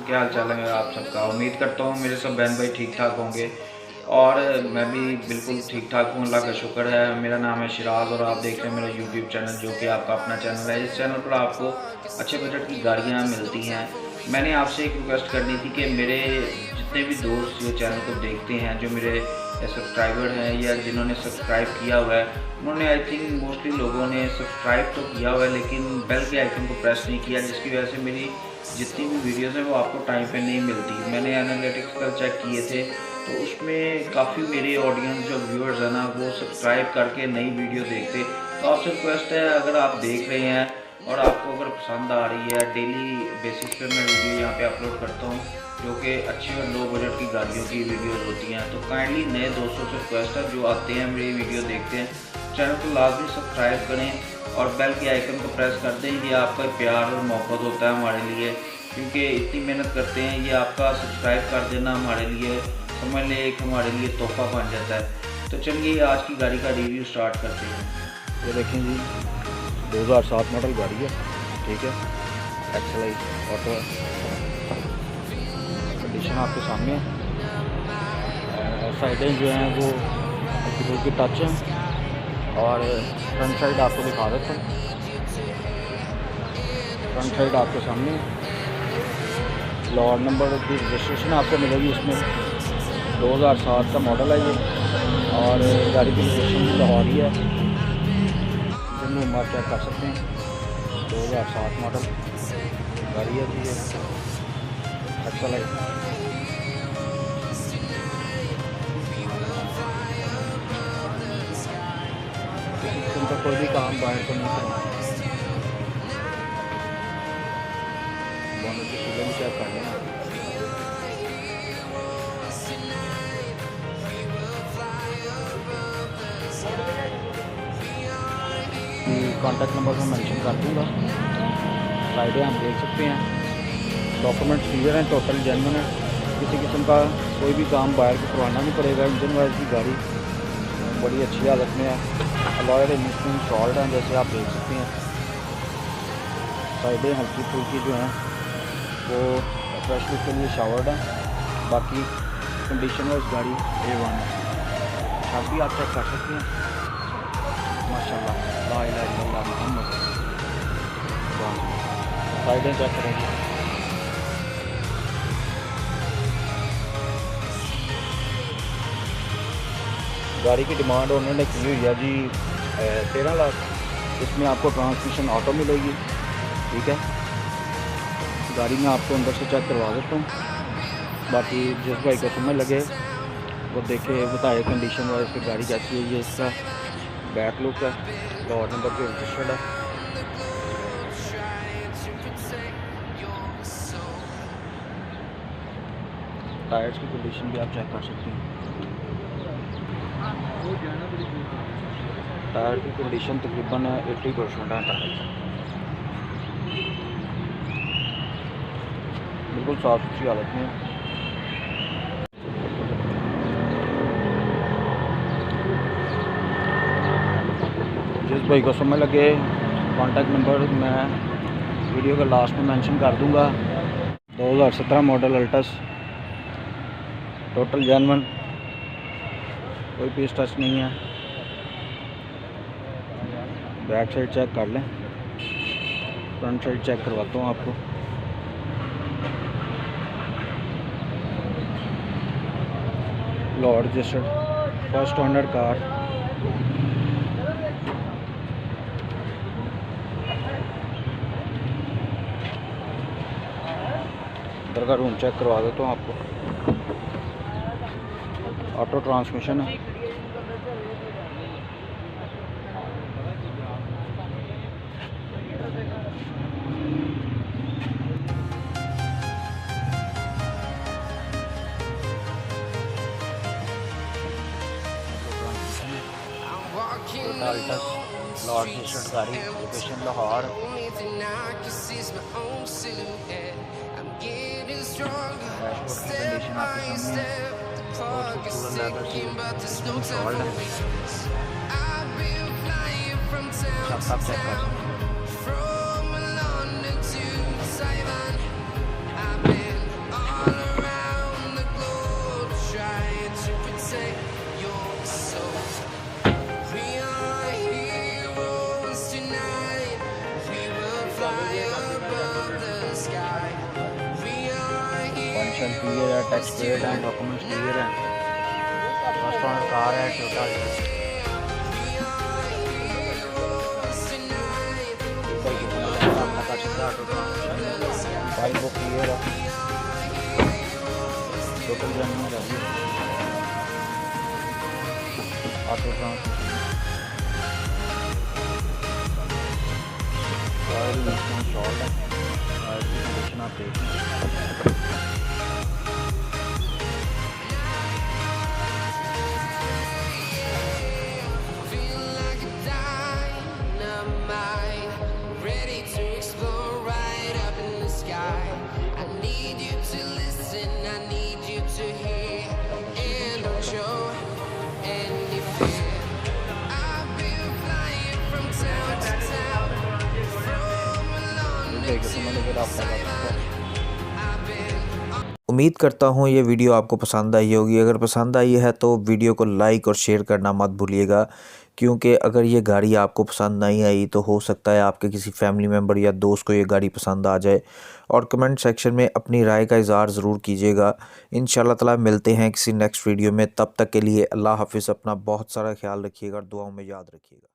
क्या हाल चाल है आप सबका। उम्मीद करता हूँ मेरे सब बहन भाई ठीक ठाक होंगे और मैं भी बिल्कुल ठीक ठाक हूँ, अल्लाह का शुक्र है। मेरा नाम है शिराज और आप देख रहे हैं मेरा यूट्यूब चैनल, जो कि आपका अपना चैनल है। इस चैनल पर आपको अच्छे बजट की गाड़ियाँ मिलती हैं। मैंने आपसे एक रिक्वेस्ट करनी थी कि मेरे जितने भी दोस्त जो चैनल को देखते हैं, जो मेरे सब्सक्राइबर हैं या जिन्होंने सब्सक्राइब किया हुआ है, उन्होंने आई थिंक मोस्टली लोगों ने सब्सक्राइब तो किया हुआ है लेकिन बेल के आइकन को प्रेस नहीं किया, जिसकी वजह से मेरी जितनी भी वीडियोस हैं वो आपको टाइम पे नहीं मिलती। मैंने एनालिटिक्स कल चेक किए थे तो उसमें काफ़ी मेरे ऑडियंस जो व्यूअर्स हैं ना वो सब्सक्राइब करके नई वीडियो देखते। तो आपसे रिक्वेस्ट है, अगर आप देख रहे हैं और आपको अगर पसंद आ रही है, डेली बेसिस पे मैं वीडियो यहाँ पे अपलोड करता हूँ जो कि अच्छी और लो बजट की गाड़ियों की वीडियोस होती हैं। तो काइंडली नए दोस्तों से रिक्वेस्ट है जो आते हैं मेरी वीडियो देखते हैं, चैनल को लाजमी सब्सक्राइब करें और बेल के आइकन को प्रेस कर दें। ये आपका प्यार और मोहब्बत होता है हमारे लिए, क्योंकि इतनी मेहनत करते हैं। ये आपका सब्सक्राइब कर देना हमारे लिए समझ लें एक हमारे लिए तोहफा बन जाता है। तो चलिए आज की गाड़ी का रिव्यू स्टार्ट करते हैं। ये देखें जी, 2007 मॉडल गाड़ी है, ठीक है। एक्सएलआई ऑटो कंडीशन आपके सामने है। साइडें जो हैं वो हल्की की टच हैं और फ्रंट साइड आपको दिखा देता हूँ। फ्रंट साइड आपके सामने लॉट नंबर की रजिस्ट्रेशन आपको मिलेगी। इसमें 2007 का मॉडल है ये और गाड़ी की रजिस्ट्रेशन भी लाहौर ही है। आप चेक कर सकते हैं, 2007 मॉडल गाड़ी है जी। एक्सएलआई उनका कोई भी काम बाहर को नहीं करना। बोनट की सीटें भी चेक कर लें। कॉन्टैक्ट नंबर मैं मेंशन कर दूँगा। साइडें आप देख सकते हैं, डॉक्यूमेंट्स क्लियर हैं, टोटल जेन्युइन है। किसी किस्म का कोई भी काम बाहर को करवाना नहीं पड़ेगा। इंजन वाइज की गाड़ी बड़ी अच्छी हालत में है। अलॉय रिंग्स इंस्टॉल्ड हैं जैसे आप देख सकते हैं। साइडें हल्की फुल्की जो हैं वो फ्रेश लुक के लिए शावर्ड हैं। बाकी कंडीशन वाइज गाड़ी A1 है। छत भी आप चेक कर सकते हैं, माशाल्लाह, ला इलाहा इल्लल्लाह मुहम्मद। साइडें चेक करेंगे, गाड़ी की डिमांड उन्होंने की हुई है जी 13 लाख। इसमें आपको ट्रांसमिशन ऑटो मिलेगी, ठीक है। गाड़ी में आपको अंदर से चेक करवा देता हूँ। बाकी जिस भाई को समय लगे वो देखे बताए कंडीशन वाइज की गाड़ी कैसी है। ये इसका बैक लुक है, लॉट नंबर पे रजिस्टर्ड है। टायर्स की कंडीशन भी आप चेक कर सकते हैं। टायर की कंडीशन तकरीबन 80% है। टायर बिल्कुल साफ़ सुथरी हालत में। जिस भाई को समय लगे कॉन्टैक्ट नंबर मैं वीडियो के लास्ट में मेंशन कर दूंगा। 2017 मॉडल अल्टस, टोटल जेन्युइन, कोई पीस टच नहीं है। बैक साइड चेक कर लें, फ्रंट साइड चेक करवाता हूँ आपको। Lord registered, first owner car. अंदर का रूम चेक करवा देता हूँ आपको। ऑटो ट्रांसमिशन है। अल्टस लॉर्ड रजिस्टर्ड गाड़ी, लोकेशन लाहौर। डैशबोर्ड की कंडीशन आपके सामने है, बहुत खूबसूरत लेदर से इंस्टॉल्ड है। छत आप चेक कर सकते हैं। टैक्स पेड हैं, डॉक्यूमेंट्स क्लियर हैं, फर्स्ट ओनर कार है, टोयोटा फाइल बुक क्लियर है, टोटल जर्नी है, ऑटो ट्रांसमिशन शॉर्ट है, कंडीशन आप देखें। उम्मीद करता हूँ ये वीडियो आपको पसंद आई होगी। अगर पसंद आई है तो वीडियो को लाइक और शेयर करना मत भूलिएगा, क्योंकि अगर ये गाड़ी आपको पसंद नहीं आई तो हो सकता है आपके किसी फैमिली मेम्बर या दोस्त को ये गाड़ी पसंद आ जाए। और कमेंट सेक्शन में अपनी राय का इज़हार ज़रूर कीजिएगा। इंशाल्लाह ताला मिलते हैं किसी नेक्स्ट वीडियो में। तब तक के लिए अल्लाह हाफ़िज़। अपना बहुत सारा ख्याल रखिएगा और दुआओं में याद रखिएगा।